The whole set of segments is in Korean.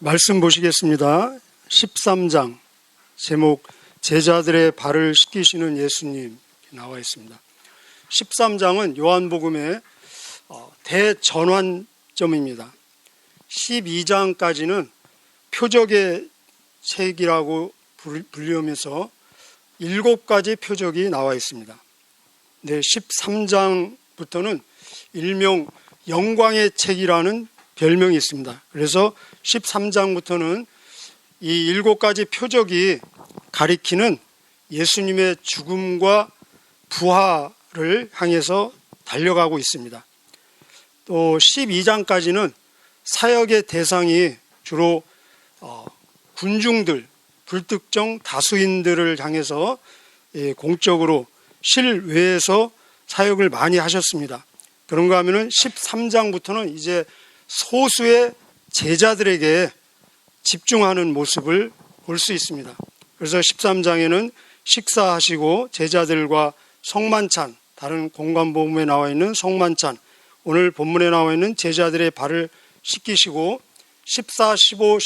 말씀 보시겠습니다. 13장 제목 제자들의 발을 씻기시는 예수님 나와 있습니다. 13장은 요한복음의 대전환점입니다. 12장까지는 표적의 책이라고 불리우면서 7가지 표적이 나와 있습니다. 13장부터는 일명 영광의 책이라는 별명이 있습니다. 그래서 13장부터는 이 7가지 표적이 가리키는 예수님의 죽음과 부활을 향해서 달려가고 있습니다. 또 12장까지는 사역의 대상이 주로 군중들, 불특정 다수인들을 향해서 공적으로 실외에서 사역을 많이 하셨습니다. 그런가 하면은 13장부터는 이제 소수의 제자들에게 집중하는 모습을 볼 수 있습니다. 그래서 13장에는 식사하시고 제자들과 성만찬, 다른 공관복음에 나와 있는 성만찬, 오늘 본문에 나와 있는 제자들의 발을 씻기시고 14, 15,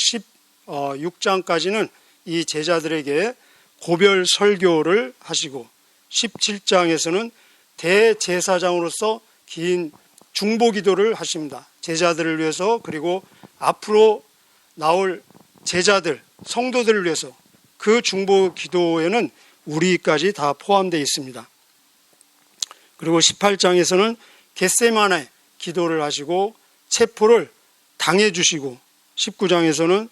16장까지는 이 제자들에게 고별 설교를 하시고 17장에서는 대제사장으로서 긴 중보기도를 하십니다. 제자들을 위해서, 그리고 앞으로 나올 제자들, 성도들을 위해서. 그 중보기도에는 우리까지 다 포함되어 있습니다. 그리고 18장에서는 겟세마네 기도를 하시고 체포를 당해주시고, 19장에서는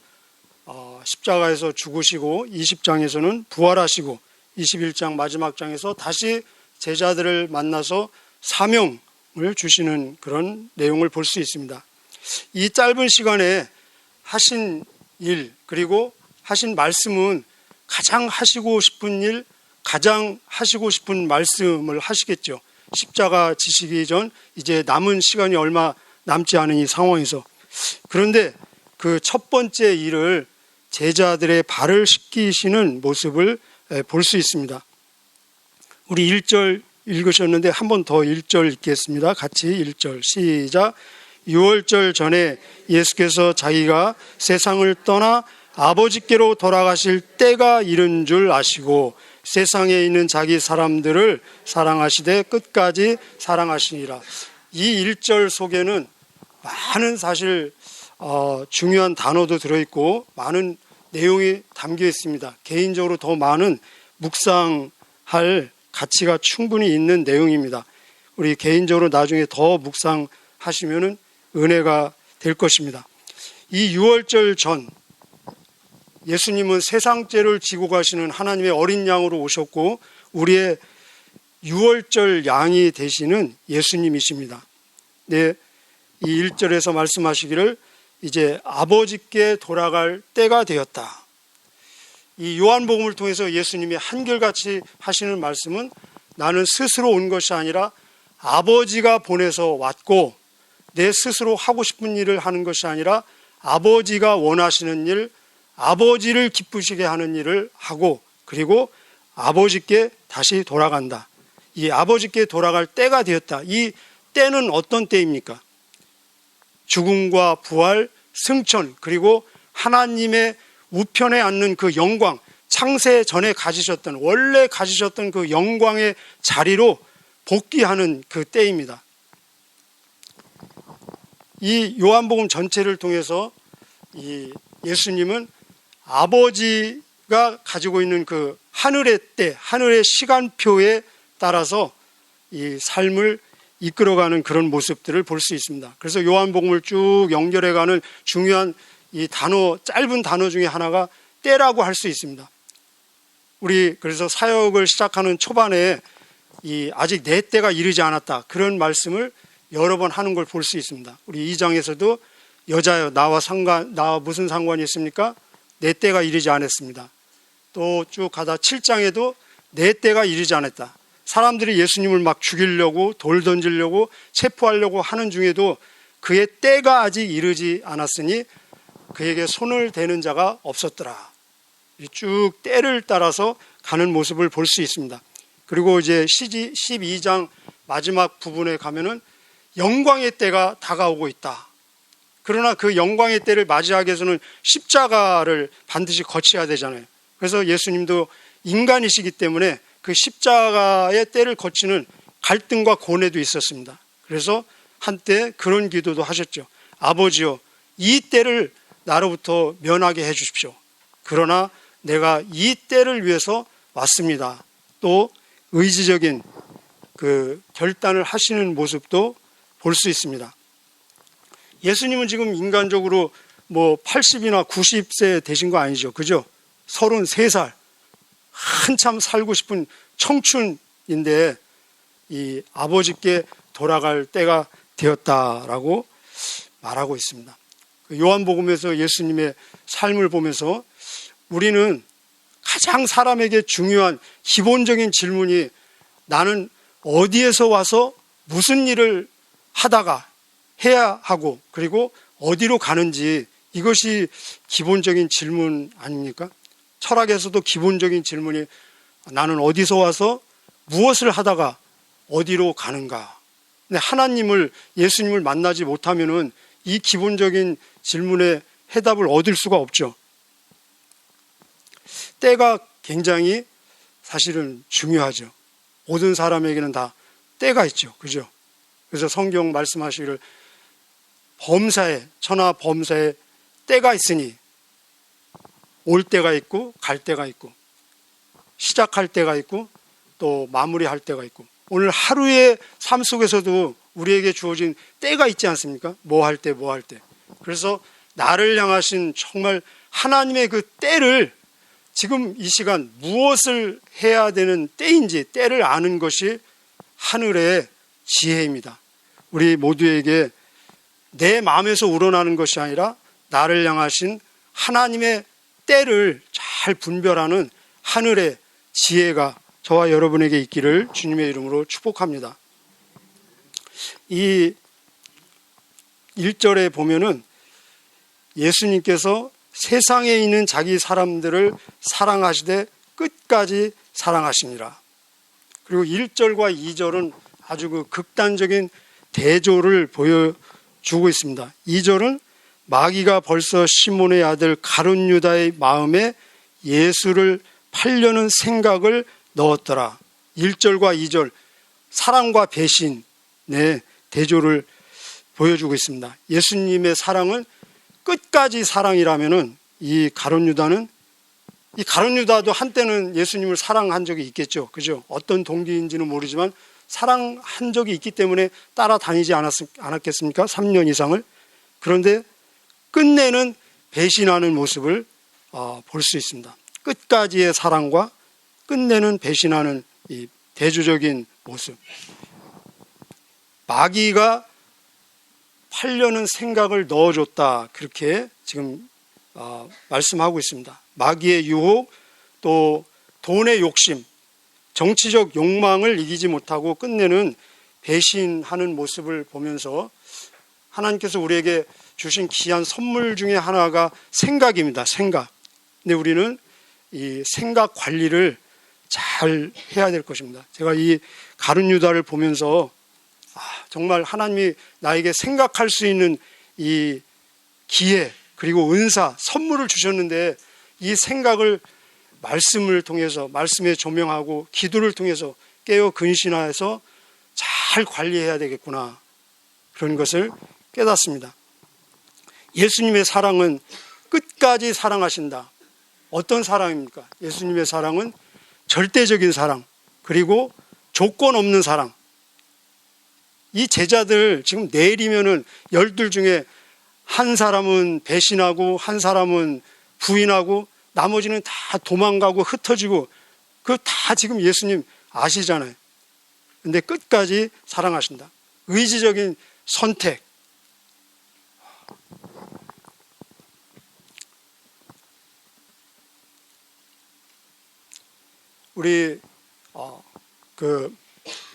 십자가에서 죽으시고, 20장에서는 부활하시고, 21장 마지막 장에서 다시 제자들을 만나서 사명을 주시는 그런 내용을 볼 수 있습니다. 이 짧은 시간에 하신 일, 그리고 하신 말씀은 가장 하시고 싶은 일, 가장 하시고 싶은 말씀을 하시겠죠. 십자가 지시기 전 이제 남은 시간이 얼마 남지 않은 이 상황에서. 그런데 그 첫 번째 일을 제자들의 발을 씻기시는 모습을 볼 수 있습니다. 우리 1절 읽으셨는데 한 번 더 1절 읽겠습니다. 같이 1절 시작. 6월절 전에 예수께서 자기가 세상을 떠나 아버지께로 돌아가실 때가 이른 줄 아시고 세상에 있는 자기 사람들을 사랑하시되 끝까지 사랑하시니라. 이 1절 속에는 많은 사실 중요한 단어도 들어있고 많은 내용이 담겨 있습니다. 개인적으로 더 많은 묵상할 가치가 충분히 있는 내용입니다. 우리 개인적으로 나중에 더 묵상하시면 은혜가 될 것입니다. 이 6월절 전 예수님은 세상 죄를 지고 가시는 하나님의 어린 양으로 오셨고 우리의 6월절 양이 되시는 예수님이십니다. 이 1절에서 말씀하시기를 이제 아버지께 돌아갈 때가 되었다. 이 요한복음을 통해서 예수님이 한결같이 하시는 말씀은 나는 스스로 온 것이 아니라 아버지가 보내서 왔고 내 스스로 하고 싶은 일을 하는 것이 아니라 아버지가 원하시는 일, 아버지를 기쁘시게 하는 일을 하고 그리고 아버지께 다시 돌아간다. 이 아버지께 돌아갈 때가 되었다. 이 때는 어떤 때입니까? 죽음과 부활, 승천, 그리고 하나님의 우편에 앉는 그 영광, 창세 전에 가지셨던, 원래 가지셨던 그 영광의 자리로 복귀하는 그 때입니다. 이 요한복음 전체를 통해서 이 예수님은 아버지가 가지고 있는 그 하늘의 때, 하늘의 시간표에 따라서 이 삶을 이끌어가는 그런 모습들을 볼 수 있습니다. 그래서 요한복음을 쭉 연결해가는 중요한 이 단어, 짧은 단어 중에 하나가 때라고 할 수 있습니다. 우리 그래서 사역을 시작하는 초반에 아직 내 때가 이르지 않았다. 그런 말씀을 여러 번 하는 걸 볼 수 있습니다. 우리 2장에서도 여자여 나와 무슨 상관이 있습니까? 내 때가 이르지 않았습니다. 또 쭉 가다 7장에도 내 때가 이르지 않았다. 사람들이 예수님을 막 죽이려고 돌 던지려고 체포하려고 하는 중에도 그의 때가 아직 이르지 않았으니 그에게 손을 대는 자가 없었더라. 쭉 때를 따라서 가는 모습을 볼 수 있습니다. 그리고 이제 12장 마지막 부분에 가면은 영광의 때가 다가오고 있다. 그러나 그 영광의 때를 맞이하기 위해서는 십자가를 반드시 거쳐야 되잖아요. 그래서 예수님도 인간이시기 때문에 그 십자가의 때를 거치는 갈등과 고뇌도 있었습니다. 그래서 한때 그런 기도도 하셨죠. 아버지요, 이 때를 나로부터 면하게 해 주십시오. 그러나 내가 이 때를 위해서 왔습니다. 또 의지적인 그 결단을 하시는 모습도 볼 수 있습니다. 예수님은 지금 인간적으로 뭐 80이나 90세 되신 거 아니죠. 그죠? 33살. 한참 살고 싶은 청춘인데 이 아버지께 돌아갈 때가 되었다라고 말하고 있습니다. 요한복음에서 예수님의 삶을 보면서 우리는 가장 사람에게 중요한 기본적인 질문이 나는 어디에서 와서 무슨 일을 하다가 해야 하고 그리고 어디로 가는지, 이것이 기본적인 질문 아닙니까? 철학에서도 기본적인 질문이 나는 어디서 와서 무엇을 하다가 어디로 가는가. 근데 하나님을, 예수님을 만나지 못하면은 이 기본적인 질문에 해답을 얻을 수가 없죠. 때가 굉장히 사실은 중요하죠. 모든 사람에게는 다 때가 있죠. 그죠? 그래서 성경 말씀하시기를 범사에, 천하 범사에 때가 있으니 올 때가 있고 갈 때가 있고 시작할 때가 있고 또 마무리할 때가 있고, 오늘 하루의 삶 속에서도 우리에게 주어진 때가 있지 않습니까? 뭐 할 때, 뭐 할 때. 그래서 나를 향하신 정말 하나님의 그 때를, 지금 이 시간 무엇을 해야 되는 때인지 때를 아는 것이 하늘의 지혜입니다. 우리 모두에게 내 마음에서 우러나는 것이 아니라 나를 향하신 하나님의 때를 잘 분별하는 하늘의 지혜가 저와 여러분에게 있기를 주님의 이름으로 축복합니다. 이 1절에 보면은 예수님께서 세상에 있는 자기 사람들을 사랑하시되 끝까지 사랑하시니라. 그리고 1절과 2절은 아주 그 극단적인 대조를 보여주고 있습니다. 2절은 마귀가 벌써 시몬의 아들 가룟 유다의 마음에 예수를 팔려는 생각을 넣었더라. 1절과 2절 사랑과 배신의 대조를 보여주고 있습니다. 예수님의 사랑은 끝까지 사랑이라면은 이 가룟 유다도 한때는 예수님을 사랑한 적이 있겠죠. 그죠? 어떤 동기인지는 모르지만 사랑한 적이 있기 때문에 따라다니지 않았겠습니까? 3년 이상을. 그런데 끝내는 배신하는 모습을 볼 수 있습니다. 끝까지의 사랑과 끝내는 배신하는 이 대조적인 모습. 마귀가 팔려는 생각을 넣어줬다, 그렇게 지금 말씀하고 있습니다. 마귀의 유혹, 또 돈의 욕심, 정치적 욕망을 이기지 못하고 끝내는 배신하는 모습을 보면서 하나님께서 우리에게 주신 귀한 선물 중에 하나가 생각입니다. 생각. 근데 우리는 이 생각 관리를 잘 해야 될 것입니다. 제가 이 가룟 유다를 보면서 정말 하나님이 나에게 생각할 수 있는 이 기회, 그리고 은사, 선물을 주셨는데 이 생각을 말씀을 통해서, 말씀에 조명하고 기도를 통해서 깨어 근신하여서 잘 관리해야 되겠구나, 그런 것을 깨닫습니다. 예수님의 사랑은 끝까지 사랑하신다. 어떤 사랑입니까? 예수님의 사랑은 절대적인 사랑, 그리고 조건 없는 사랑. 이 제자들 지금 내일이면은 12 중에 한 사람은 배신하고 한 사람은 부인하고 나머지는 다 도망가고 흩어지고, 그거 다 지금 예수님 아시잖아요. 근데 끝까지 사랑하신다. 의지적인 선택. 우리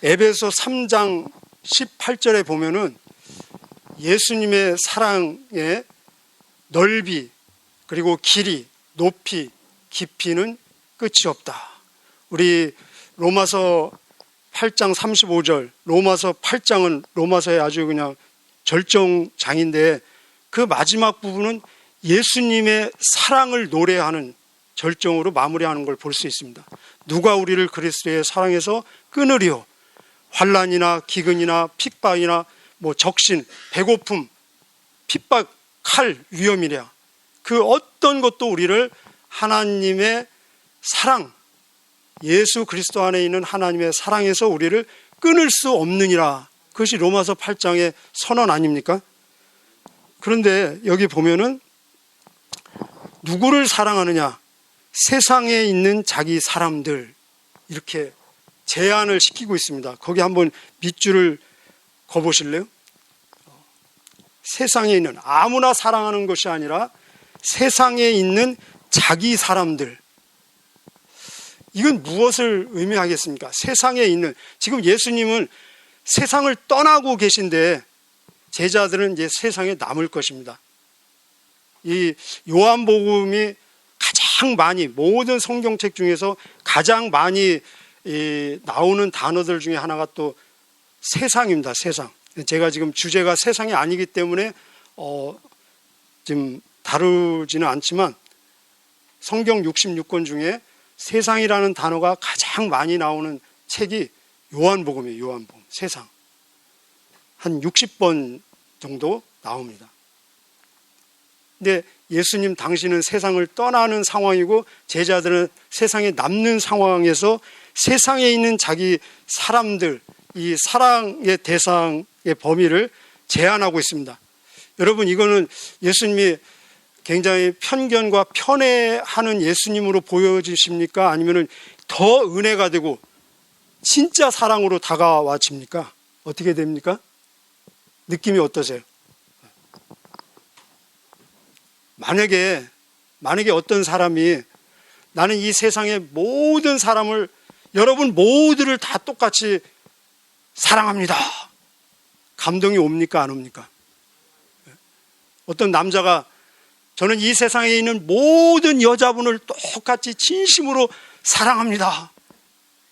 에베소 3장 18절에 보면은 예수님의 사랑의 넓이, 그리고 길이, 높이, 깊이는 끝이 없다. 우리 로마서 8장 35절, 로마서 8장은 로마서의 아주 그냥 절정장인데 그 마지막 부분은 예수님의 사랑을 노래하는 절정으로 마무리하는 걸 볼 수 있습니다. 누가 우리를 그리스도의 사랑에서 끊으리요? 환난이나 기근이나 핍박이나 적신, 배고픔, 핍박, 칼, 위험이랴. 그 어떤 것도 우리를 하나님의 사랑, 예수 그리스도 안에 있는 하나님의 사랑에서 우리를 끊을 수 없느니라. 그것이 로마서 8장의 선언 아닙니까? 그런데 여기 보면은 누구를 사랑하느냐? 세상에 있는 자기 사람들, 이렇게 제한을 시키고 있습니다. 거기 한번 밑줄을 그어보실래요? 세상에 있는, 아무나 사랑하는 것이 아니라 세상에 있는 자기 사람들. 이건 무엇을 의미하겠습니까? 세상에 있는, 지금 예수님은 세상을 떠나고 계신데 제자들은 이제 세상에 남을 것입니다. 이 요한복음이 가장 많이, 모든 성경책 중에서 가장 많이 나오는 단어들 중에 하나가 또 세상입니다. 세상. 제가 지금 주제가 세상이 아니기 때문에 지금 다루지는 않지만 성경 66권 중에 세상이라는 단어가 가장 많이 나오는 책이 요한복음이에요. 요한복음. 세상. 한 60번 정도 나옵니다. 근데 예수님 당신은 세상을 떠나는 상황이고 제자들은 세상에 남는 상황에서 세상에 있는 자기 사람들, 이 사랑의 대상의 범위를 제한하고 있습니다. 여러분, 이거는 예수님이 굉장히 편견과 편애하는 예수님으로 보여지십니까? 아니면 더 은혜가 되고 진짜 사랑으로 다가와집니까? 어떻게 됩니까? 느낌이 어떠세요? 만약에 어떤 사람이 나는 이 세상의 모든 사람을, 여러분 모두를 다 똑같이 사랑합니다. 감동이 옵니까? 안 옵니까? 어떤 남자가 저는 이 세상에 있는 모든 여자분을 똑같이 진심으로 사랑합니다.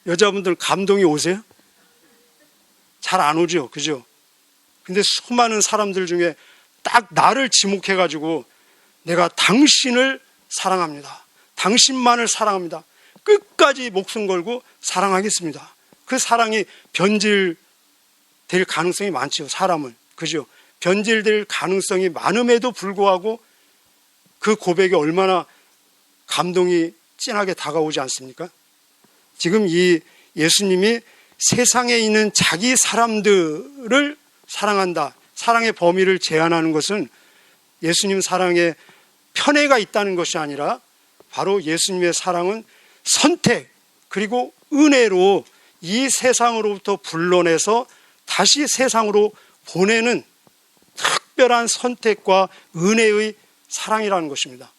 여자분들 감동이 오세요? 잘 안 오죠. 그죠? 근데 수많은 사람들 중에 딱 나를 지목해가지고 내가 당신을 사랑합니다. 당신만을 사랑합니다. 끝까지 목숨 걸고 사랑하겠습니다. 그 사랑이 변질될 가능성이 많죠. 사람은. 그죠? 변질될 가능성이 많음에도 불구하고 그 고백이 얼마나 감동이 진하게 다가오지 않습니까? 지금 이 예수님이 세상에 있는 자기 사람들을 사랑한다. 사랑의 범위를 제한하는 것은 예수님 사랑에 편애가 있다는 것이 아니라 바로 예수님의 사랑은 선택 그리고 은혜로 이 세상으로부터 불러내서 다시 세상으로 보내는 특별한 선택과 은혜의 사랑이라는 것입니다.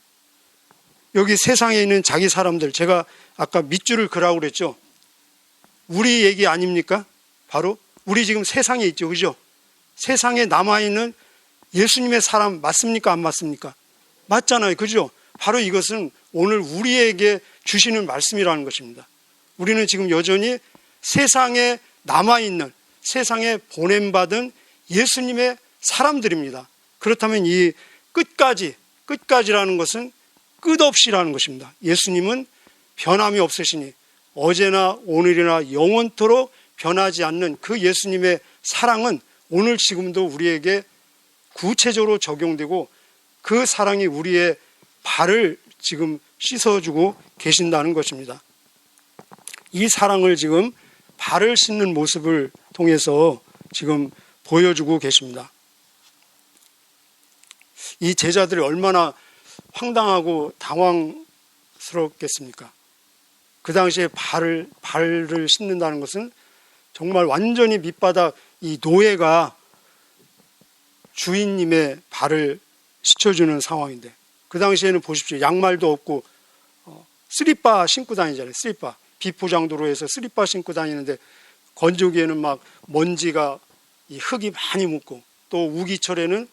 여기 세상에 있는 자기 사람들, 제가 아까 밑줄을 그라고 그랬죠. 우리 얘기 아닙니까? 바로 우리 지금 세상에 있죠. 그죠? 세상에 남아있는 예수님의 사람 맞습니까? 안 맞습니까? 맞잖아요. 그죠? 바로 이것은 오늘 우리에게 주시는 말씀이라는 것입니다. 우리는 지금 여전히 세상에 남아있는, 세상에 보냄받은 예수님의 사람들입니다. 그렇다면 이 끝까지라는 것은 끝없이라는 것입니다. 예수님은 변함이 없으시니 어제나 오늘이나 영원토록 변하지 않는 그 예수님의 사랑은 오늘 지금도 우리에게 구체적으로 적용되고 그 사랑이 우리의 발을 지금 씻어주고 계신다는 것입니다. 이 사랑을 지금 발을 씻는 모습을 통해서 지금 보여주고 계십니다. 이 제자들이 얼마나 황당하고 당황스럽겠습니까? 그 당시에 발을 씻는다는 것은 정말 완전히 밑바닥 이 노예가 주인님의 발을 씻어주는 상황인데, 그 당시에는 보십시오. 양말도 없고 스리퍼 신고 다니잖아요. 스리퍼. 비포장도로에서 스리퍼 신고 다니는데 건조기에는 막 먼지가, 이 흙이 많이 묻고 또 우기철에는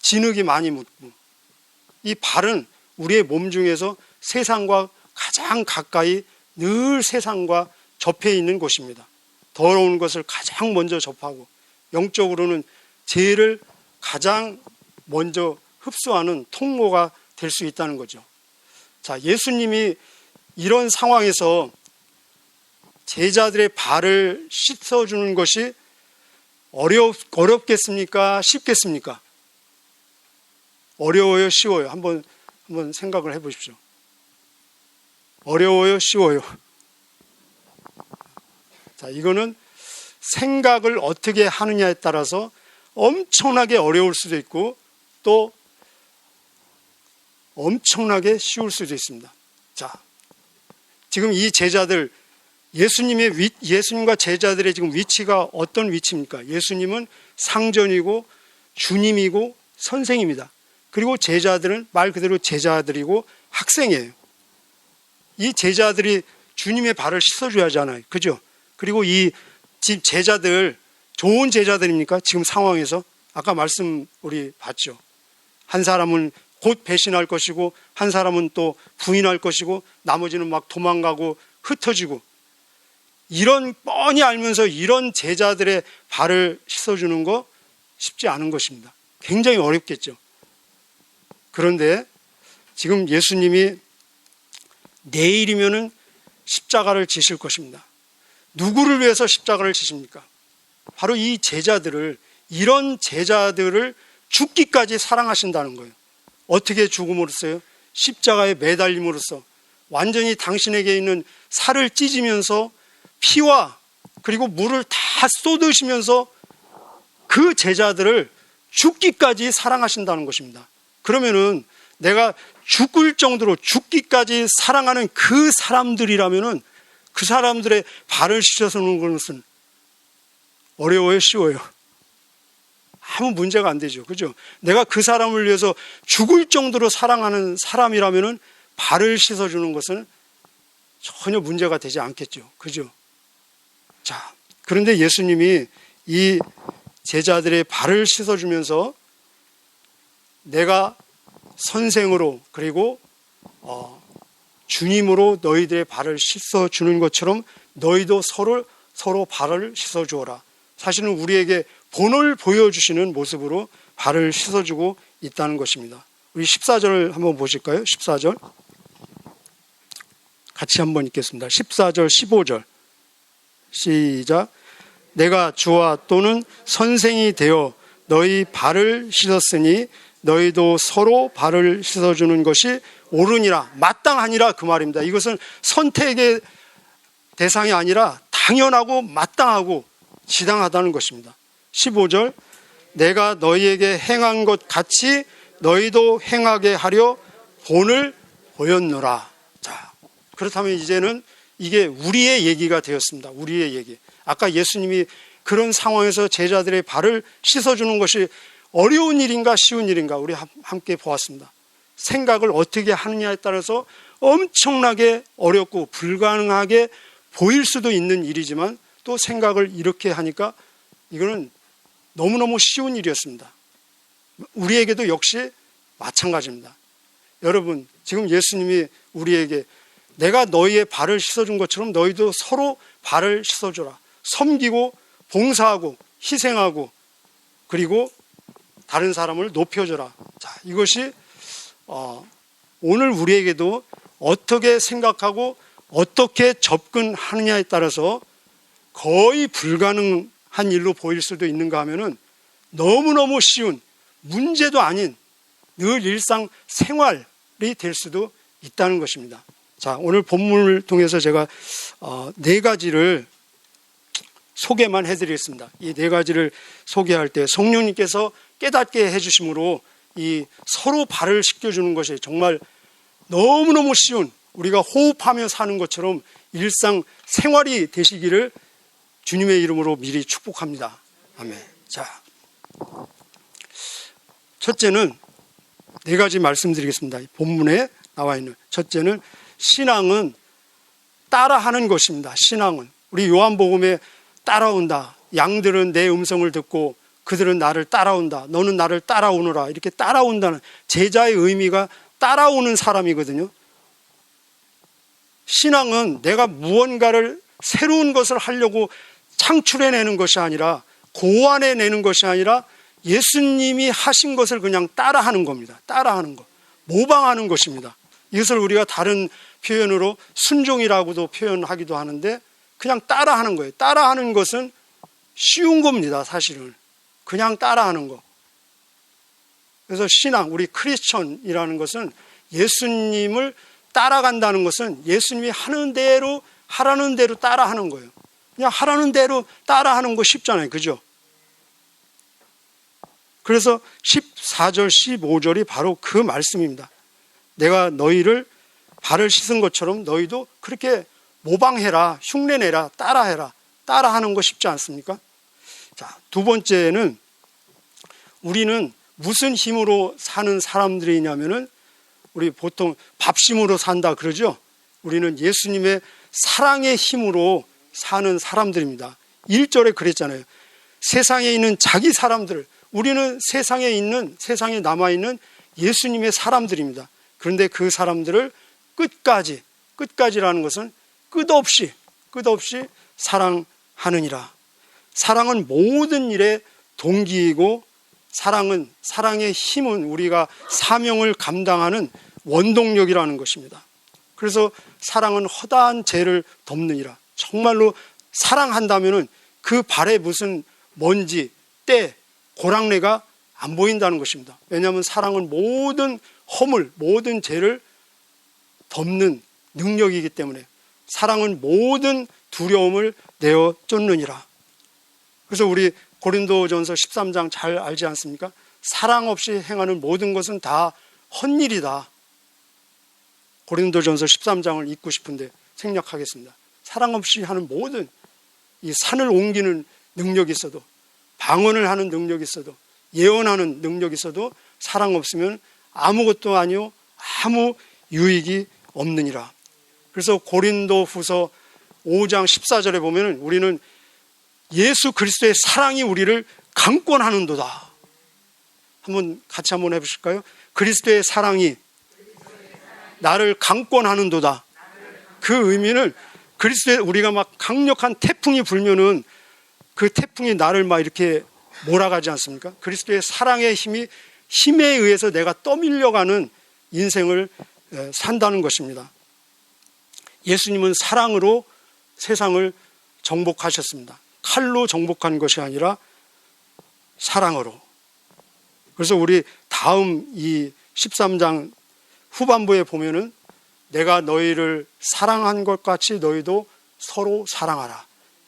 진흙이 많이 묻고, 이 발은 우리의 몸 중에서 세상과 가장 가까이 늘 세상과 접해 있는 곳입니다. 더러운 것을 가장 먼저 접하고 영적으로는 죄를 가장 먼저 흡수하는 통로가 될 수 있다는 거죠. 자, 예수님이 이런 상황에서 제자들의 발을 씻어주는 것이 어렵겠습니까? 쉽겠습니까? 어려워요? 쉬워요? 한번 생각을 해보십시오. 어려워요? 쉬워요? 자, 이거는 생각을 어떻게 하느냐에 따라서 엄청나게 어려울 수도 있고 또 엄청나게 쉬울 수도 있습니다. 자, 지금 이 제자들, 예수님과 제자들의 지금 위치가 어떤 위치입니까? 예수님은 상전이고 주님이고 선생입니다. 그리고 제자들은 말 그대로 제자들이고 학생이에요. 이 제자들이 주님의 발을 씻어줘야 하잖아요. 그죠? 그리고 이 제자들, 좋은 제자들입니까? 지금 상황에서 아까 말씀 우리 봤죠. 한 사람은 곧 배신할 것이고 한 사람은 또 부인할 것이고 나머지는 막 도망가고 흩어지고, 이런 뻔히 알면서 이런 제자들의 발을 씻어주는 거 쉽지 않은 것입니다. 굉장히 어렵겠죠. 그런데 지금 예수님이 내일이면은 십자가를 지실 것입니다. 누구를 위해서 십자가를 지십니까? 바로 이 제자들을, 이런 제자들을 죽기까지 사랑하신다는 거예요. 어떻게 죽음으로써요? 십자가에 매달림으로써 완전히 당신에게 있는 살을 찢으면서 피와 그리고 물을 다 쏟으시면서 그 제자들을 죽기까지 사랑하신다는 것입니다. 그러면은 내가 죽을 정도로 죽기까지 사랑하는 그 사람들이라면은 그 사람들의 발을 씻어주는 것은 어려워요? 쉬워요? 아무 문제가 안 되죠. 그죠? 내가 그 사람을 위해서 죽을 정도로 사랑하는 사람이라면은 발을 씻어주는 것은 전혀 문제가 되지 않겠죠. 그죠? 자, 그런데 예수님이 이 제자들의 발을 씻어주면서 내가 선생으로 그리고 주님으로 너희들의 발을 씻어주는 것처럼 너희도 서로 발을 씻어주어라. 사실은 우리에게 본을 보여주시는 모습으로 발을 씻어주고 있다는 것입니다. 우리 14절 한번 보실까요? 14절 같이 한번 읽겠습니다. 14절 15절 시작. 내가 주와 또는 선생이 되어 너희 발을 씻었으니 너희도 서로 발을 씻어주는 것이 옳으니라, 마땅하니라, 그 말입니다. 이것은 선택의 대상이 아니라 당연하고 마땅하고 지당하다는 것입니다. 15절 내가 너희에게 행한 것 같이 너희도 행하게 하려 본을 보였노라. 자, 그렇다면 이제는 이게 우리의 얘기가 되었습니다. 우리의 얘기. 아까 예수님이 그런 상황에서 제자들의 발을 씻어주는 것이 어려운 일인가 쉬운 일인가 우리 함께 보았습니다. 생각을 어떻게 하느냐에 따라서 엄청나게 어렵고 불가능하게 보일 수도 있는 일이지만 또 생각을 이렇게 하니까 이거는 너무너무 쉬운 일이었습니다. 우리에게도 역시 마찬가지입니다. 여러분, 지금 예수님이 우리에게 내가 너희의 발을 씻어준 것처럼 너희도 서로 발을 씻어줘라. 섬기고 봉사하고 희생하고 그리고 다른 사람을 높여줘라. 자, 이것이 오늘 우리에게도 어떻게 생각하고 어떻게 접근하느냐에 따라서 거의 불가능한 일로 보일 수도 있는가 하면은 너무너무 쉬운 문제도 아닌 늘 일상 생활이 될 수도 있다는 것입니다. 자, 오늘 본문을 통해서 제가 네 가지를 소개만 해드리겠습니다. 이 네 가지를 소개할 때 성령님께서 깨닫게 해주심으로 이 서로 발을 씻겨주는 것이 정말 너무너무 쉬운, 우리가 호흡하며 사는 것처럼 일상 생활이 되시기를 주님의 이름으로 미리 축복합니다. 아멘. 자, 첫째는 네 가지 말씀드리겠습니다. 본문에 나와 있는 첫째는 신앙은 따라하는 것입니다. 신앙은 우리 요한복음에 따라온다. 양들은 내 음성을 듣고 그들은 나를 따라온다. 너는 나를 따라오너라. 이렇게 따라온다는 제자의 의미가 따라오는 사람이거든요. 신앙은 내가 무언가를 새로운 것을 하려고 창출해내는 것이 아니라 고안해내는 것이 아니라 예수님이 하신 것을 그냥 따라하는 겁니다. 따라하는 것, 모방하는 것입니다. 이것을 우리가 다른 표현으로 순종이라고도 표현하기도 하는데 그냥 따라하는 거예요. 따라하는 것은 쉬운 겁니다. 사실은 그냥 따라하는 거. 그래서 신앙, 우리 크리스천이라는 것은 예수님을 따라간다는 것은 예수님이 하는 대로 하라는 대로 따라하는 거예요. 그냥 하라는 대로 따라하는 거 쉽잖아요. 그죠? 그래서 14절 15절이 바로 그 말씀입니다. 내가 너희를 발을 씻은 것처럼 너희도 그렇게 모방해라, 흉내내라, 따라해라. 따라하는 거 쉽지 않습니까? 자, 두 번째는 우리는 무슨 힘으로 사는 사람들이냐면은 우리 보통 밥심으로 산다 그러죠? 우리는 예수님의 사랑의 힘으로 사는 사람들입니다. 1절에 그랬잖아요. 세상에 있는 자기 사람들, 우리는 세상에 남아있는 예수님의 사람들입니다. 그런데 그 사람들을 끝까지라는 것은 끝없이 사랑하느니라. 사랑은 모든 일에 동기이고 사랑의 힘은 우리가 사명을 감당하는 원동력이라는 것입니다. 그래서 사랑은 허다한 죄를 덮느니라. 정말로 사랑한다면은 그 발에 무슨 먼지, 때, 고랑내가 안 보인다는 것입니다. 왜냐하면 사랑은 모든 허물, 모든 죄를 덮는 능력이기 때문에 사랑은 모든 두려움을 내어 쫓느니라. 그래서 우리 고린도전서 13장 잘 알지 않습니까? 사랑 없이 행하는 모든 것은 다 헛일이다. 고린도전서 13장을 읽고 싶은데 생략하겠습니다. 사랑 없이 하는 모든 이 산을 옮기는 능력이 있어도 방언을 하는 능력이 있어도 예언하는 능력이 있어도 사랑 없으면 아무것도 아니요 아무 유익이 없느니라. 그래서 고린도후서 5장 14절에 보면 우리는 예수 그리스도의 사랑이 우리를 강권하는도다. 같이 한번 해보실까요? 그리스도의 사랑이 나를 강권하는도다. 그 의미는 그리스도의 우리가 막 강력한 태풍이 불면은 그 태풍이 나를 막 이렇게 몰아가지 않습니까? 그리스도의 사랑의 힘에 의해서 내가 떠밀려가는 인생을 산다는 것입니다. 예수님은 사랑으로 세상을 정복하셨습니다. 칼로 정복한 것이 아니라 사랑으로. 그래서 우리 다음 이 13장 후반부에 보면은 내가 너희를 사랑한 것 같이 너희도 서로 사랑하라.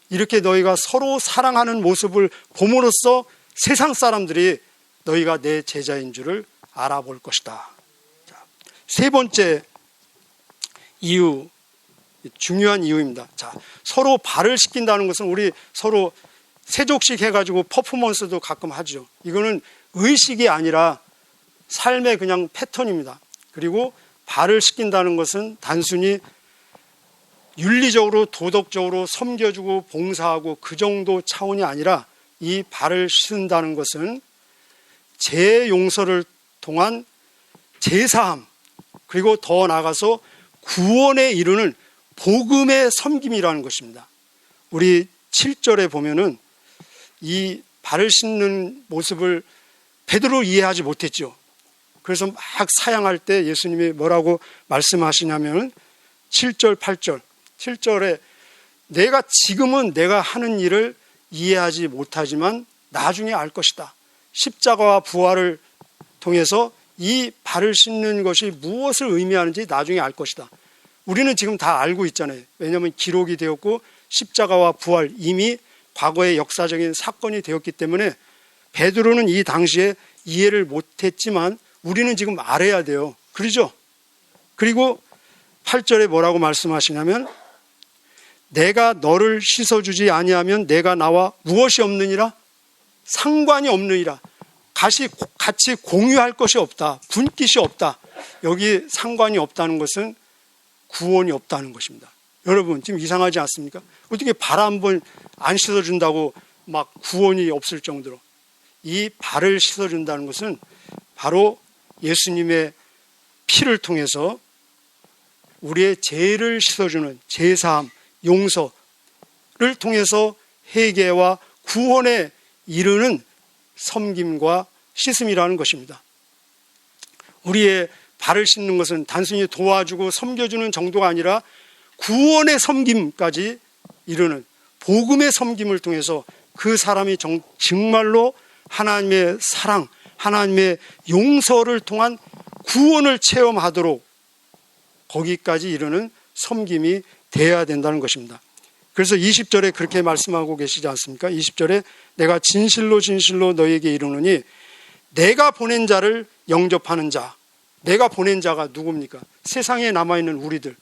이렇게 너희가 서로 사랑하는 모습을 봄으로써 세상 사람들이 너희가 내 제자인 줄을 알아볼 것이다. 자, 세 번째 이유, 중요한 이유입니다. 자, 서로 발을 씻긴다는 것은 우리 서로 세족식 해가지고 퍼포먼스도 가끔 하죠. 이거는 의식이 아니라 삶의 그냥 패턴입니다. 그리고 발을 씻긴다는 것은 단순히 윤리적으로 도덕적으로 섬겨주고 봉사하고 그 정도 차원이 아니라 이 발을 씻는다는 것은 죄 용서를 통한 제사함, 그리고 더 나아가서 구원에 이르는 복음의 섬김이라는 것입니다. 우리 7절에 보면은 이 발을 씻는 모습을 베드로 이해하지 못했죠. 그래서 막 사양할 때 예수님이 뭐라고 말씀하시냐면 7절, 8절. 7절에 지금은 내가 하는 일을 이해하지 못하지만 나중에 알 것이다. 십자가와 부활을 통해서 이 발을 씻는 것이 무엇을 의미하는지 나중에 알 것이다. 우리는 지금 다 알고 있잖아요. 왜냐하면 기록이 되었고 십자가와 부활 이미 과거의 역사적인 사건이 되었기 때문에 베드로는 이 당시에 이해를 못했지만 우리는 지금 알아야 돼요. 그러죠? 그리고 8절에 뭐라고 말씀하시냐면 내가 너를 씻어주지 아니하면 내가 나와 무엇이 없느니라? 상관이 없느니라. 같이 공유할 것이 없다. 분깃이 없다. 여기 상관이 없다는 것은 구원이 없다는 것입니다. 여러분 지금 이상하지 않습니까? 어떻게 발 한 번 안 씻어준다고 막 구원이 없을 정도로. 이 발을 씻어준다는 것은 바로 예수님의 피를 통해서 우리의 죄를 씻어주는 제사함, 용서를 통해서 회개와 구원에 이르는 섬김과 씻음이라는 것입니다. 우리의 발을 씻는 것은 단순히 도와주고 섬겨주는 정도가 아니라 구원의 섬김까지 이르는 복음의 섬김을 통해서 그 사람이 정말로 하나님의 사랑, 하나님의 용서를 통한 구원을 체험하도록 거기까지 이르는 섬김이 되어야 된다는 것입니다. 그래서 20절에 그렇게 말씀하고 계시지 않습니까? 20절에 내가 진실로 진실로 너에게 이르노니 내가 보낸 자를 영접하는 자. 내가 보낸 자가 누굽니까? 세상에 남아있는 우리들.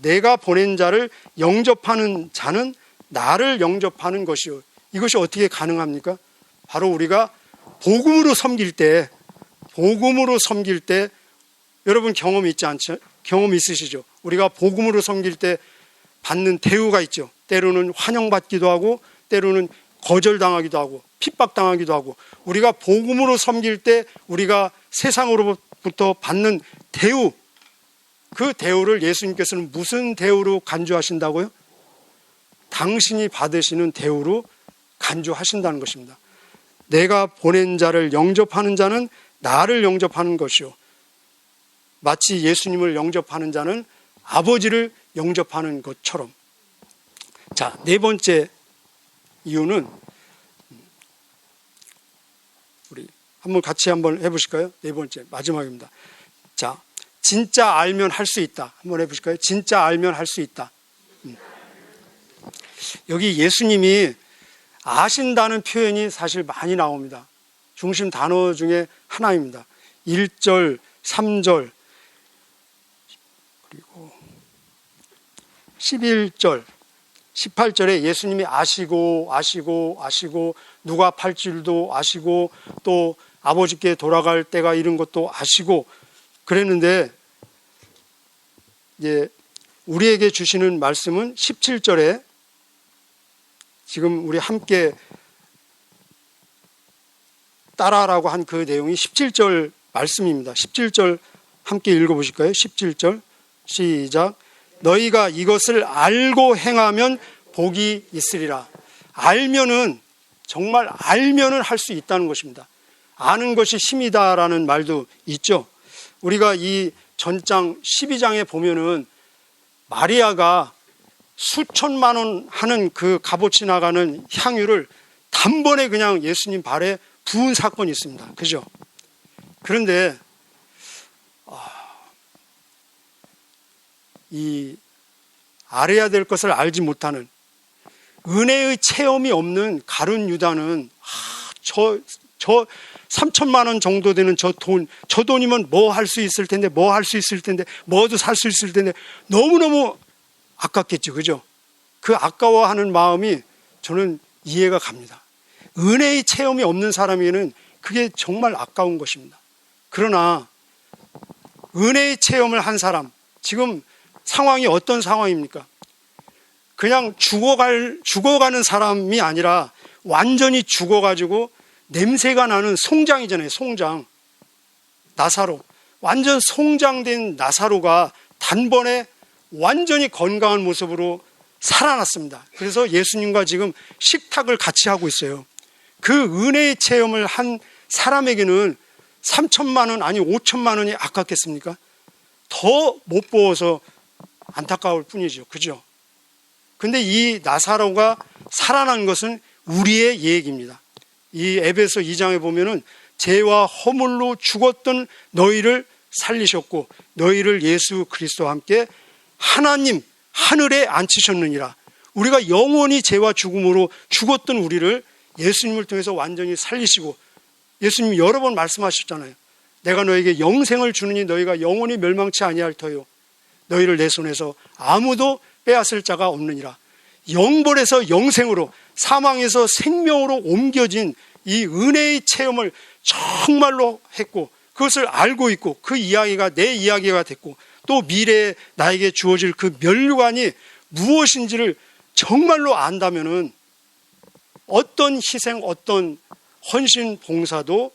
내가 보낸 자를 영접하는 자는 나를 영접하는 것이요. 이것이 어떻게 가능합니까? 바로 우리가 복음으로 섬길 때 여러분 경험 있으시죠? 우리가 복음으로 섬길 때 받는 대우가 있죠. 때로는 환영받기도 하고 때로는 거절당하기도 하고 핍박당하기도 하고 우리가 복음으로 섬길 때 우리가 세상으로부터 받는 대우, 그 대우를 예수님께서는 무슨 대우로 간주하신다고요? 당신이 받으시는 대우로 간주하신다는 것입니다. 내가 보낸 자를 영접하는 자는 나를 영접하는 것이요. 마치 예수님을 영접하는 자는 아버지를 영접하는 것처럼. 자, 네 번째 이유는 우리 같이 한번 해보실까요? 네 번째, 마지막입니다. 자, 진짜 알면 할 수 있다. 한번 해보실까요? 진짜 알면 할 수 있다. 여기 예수님이 아신다는 표현이 사실 많이 나옵니다. 중심 단어 중에 하나입니다. 1절, 3절, 그리고 11절, 18절에 예수님이 아시고 누가 팔 줄도 아시고 또 아버지께 돌아갈 때가 이런 것도 아시고 그랬는데 이제 우리에게 주시는 말씀은 17절에 지금 우리 함께 따라라고 한 그 내용이 17절 말씀입니다. 17절 함께 읽어보실까요? 17절 시작. 너희가 이것을 알고 행하면 복이 있으리라. 알면은 정말 알면은 할 수 있다는 것입니다. 아는 것이 힘이다라는 말도 있죠. 우리가 이 전장 12장에 보면은 마리아가 수천만 원 하는 그 값어치 나가는 향유를 단번에 그냥 예수님 발에 부은 사건이 있습니다. 그죠? 그런데 이 알아야 될 것을 알지 못하는 은혜의 체험이 없는 가룟 유다는 저 3천만 원 정도 되는 저 돈이면 뭐 할 수 있을 텐데 뭐도 살 수 있을 텐데 너무너무 아깝겠죠. 그죠? 그 아까워하는 마음이 저는 이해가 갑니다. 은혜의 체험이 없는 사람에게는 그게 정말 아까운 것입니다. 그러나 은혜의 체험을 한 사람, 지금 상황이 어떤 상황입니까? 그냥 죽어가는 사람이 아니라 완전히 죽어가지고 냄새가 나는 송장이잖아요. 송장. 나사로. 완전 송장된 나사로가 단번에 완전히 건강한 모습으로 살아났습니다. 그래서 예수님과 지금 식탁을 같이 하고 있어요. 그 은혜의 체험을 한 사람에게는 3천만 원 아니 5천만 원이 아깝겠습니까? 더 못 보어서 안타까울 뿐이죠. 그죠? 근데 이 나사로가 살아난 것은 우리의 얘기입니다. 이 에베소 2장에 보면은 죄와 허물로 죽었던 너희를 살리셨고 너희를 예수 그리스도와 함께 하나님 하늘에 앉히셨느니라. 우리가 영원히 죄와 죽음으로 죽었던 우리를 예수님을 통해서 완전히 살리시고 예수님이 여러 번 말씀하셨잖아요. 내가 너에게 영생을 주느니 너희가 영원히 멸망치 아니할 터요. 너희를 내 손에서 아무도 빼앗을 자가 없느니라. 영벌에서 영생으로 사망에서 생명으로 옮겨진 이 은혜의 체험을 정말로 했고 그것을 알고 있고 그 이야기가 내 이야기가 됐고 또 미래에 나에게 주어질 그 면류관이 무엇인지를 정말로 안다면은 어떤 희생, 어떤 헌신 봉사도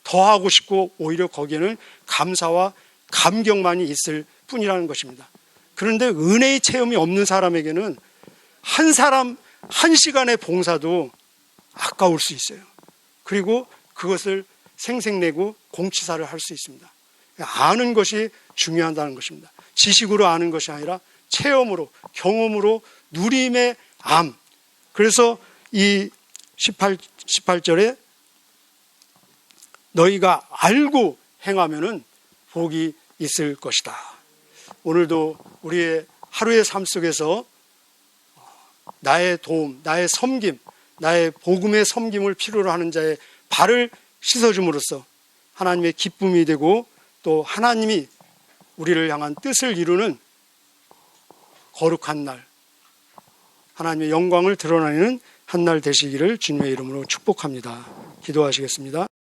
더 하고 싶고 오히려 거기에는 감사와 감격만이 있을 뿐이라는 것입니다. 그런데 은혜의 체험이 없는 사람에게는 한 사람 한 시간의 봉사도 아까울 수 있어요. 그리고 그것을 생색내고 공치사를 할 수 있습니다. 아는 것이 중요하다는 것입니다. 지식으로 아는 것이 아니라 체험으로, 경험으로, 누림의 암. 그래서 이 18절에 너희가 알고 행하면은 복이 있을 것이다. 오늘도 우리의 하루의 삶 속에서 나의 도움, 나의 섬김, 나의 복음의 섬김을 필요로 하는 자의 발을 씻어줌으로써 하나님의 기쁨이 되고 또 하나님이 우리를 향한 뜻을 이루는 거룩한 날, 하나님의 영광을 드러내는 한 날 되시기를 주님의 이름으로 축복합니다. 기도하시겠습니다.